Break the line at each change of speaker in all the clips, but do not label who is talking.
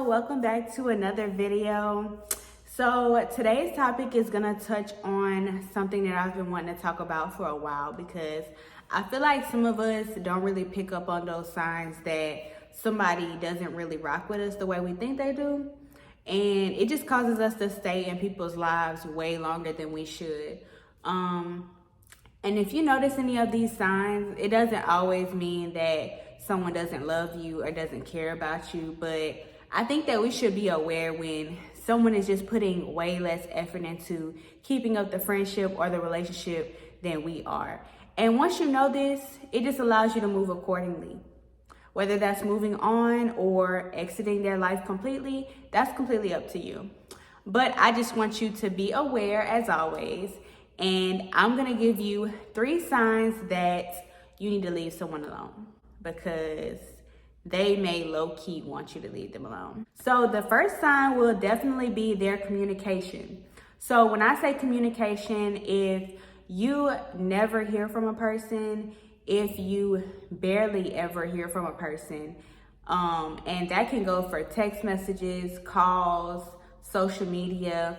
welcome back to another video. So today's topic is gonna touch on something that I've been wanting to talk about for a while, because I feel like some of us don't really pick up on those signs that somebody doesn't really rock with us the way we think they do, and it just causes us to stay in people's lives way longer than we should. And if you notice any of these signs, it doesn't always mean that someone doesn't love you or doesn't care about you, but I think that we should be aware when someone is just putting way less effort into keeping up the friendship or the relationship than we are. And once you know this, it just allows you to move accordingly. Whether that's moving on or exiting their life completely, that's completely up to you. But I just want you to be aware, as always, and I'm gonna give you 3 signs that you need to leave someone alone, because they may low-key want you to leave them alone. So the first sign will definitely be their communication. So when I say communication, if you never hear from a person, if you barely ever hear from a person, and that can go for text messages, calls, social media.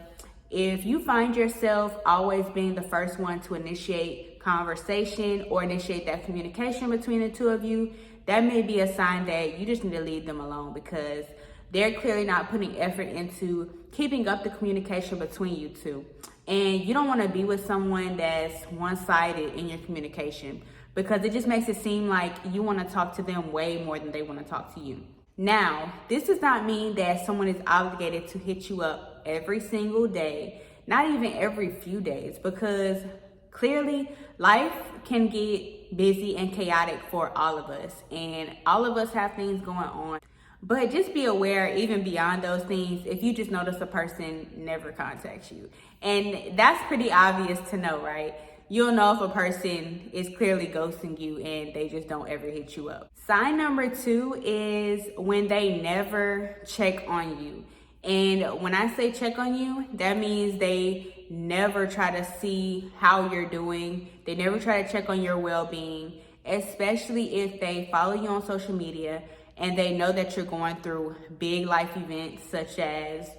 If you find yourself always being the first one to initiate conversation or initiate that communication between the two of you, that may be a sign that you just need to leave them alone, because they're clearly not putting effort into keeping up the communication between you two. And you don't want to be with someone that's one-sided in your communication, because it just makes it seem like you want to talk to them way more than they want to talk to you. Now, this does not mean that someone is obligated to hit you up every single day, not even every few days, because clearly life can get busy and chaotic for all of us, and all of us have things going on. But just be aware, even beyond those things, if you just notice a person never contacts you. And that's pretty obvious to know, right? You'll know if a person is clearly ghosting you and they just don't ever hit you up. Sign number 2 is when they never check on you. And when I say check on you, that means they never try to see how you're doing. They never try to check on your well-being, especially if they follow you on social media and they know that you're going through big life events such as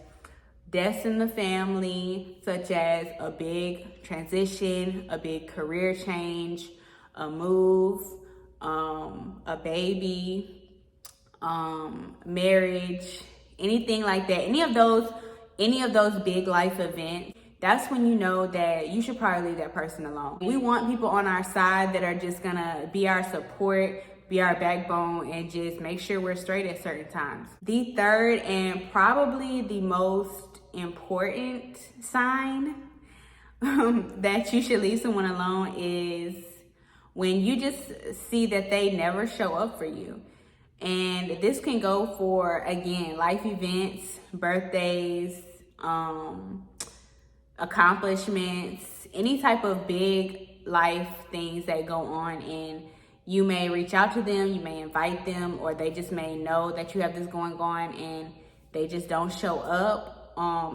deaths in the family, such as a big transition, a big career change, a move, a baby, marriage, anything like that. Any of those big life events, that's when you know that you should probably leave that person alone. We want people on our side that are just gonna be our support, be our backbone, and just make sure we're straight at certain times. The third and probably the most important sign that you should leave someone alone is when you just see that they never show up for you. And this can go for, again, life events, birthdays, accomplishments, any type of big life things that go on, and you may reach out to them, you may invite them, or they just may know that you have this going on and they just don't show up.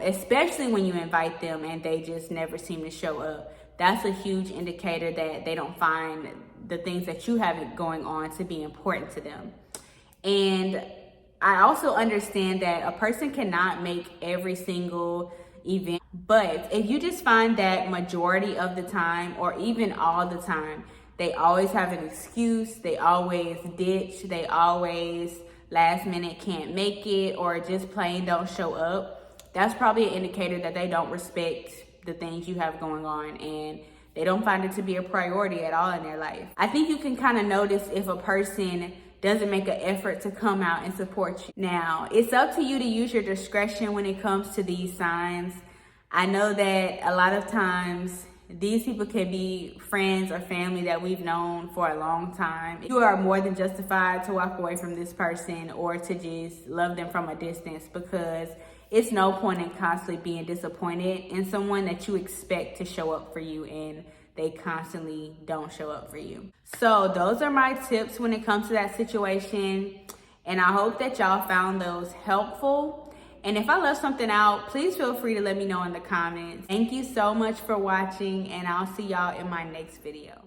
Especially when you invite them and they just never seem to show up. That's a huge indicator that they don't find the things that you have going on to be important to them. And I also understand that a person cannot make every single event, but if you just find that majority of the time, or even all the time, they always have an excuse, they always ditch, they always last minute can't make it, or just plain don't show up, that's probably an indicator that they don't respect the things you have going on, and they don't find it to be a priority at all in their life. I think you can kind of notice if a person doesn't make an effort to come out and support you. Now, it's up to you to use your discretion when it comes to these signs. I know that a lot of times these people can be friends or family that we've known for a long time. You are more than justified to walk away from this person or to just love them from a distance, because it's no point in constantly being disappointed in someone that you expect to show up for you and they constantly don't show up for you. So those are my tips when it comes to that situation, and I hope that y'all found those helpful. And if I left something out, please feel free to let me know in the comments. Thank you so much for watching, and I'll see y'all in my next video.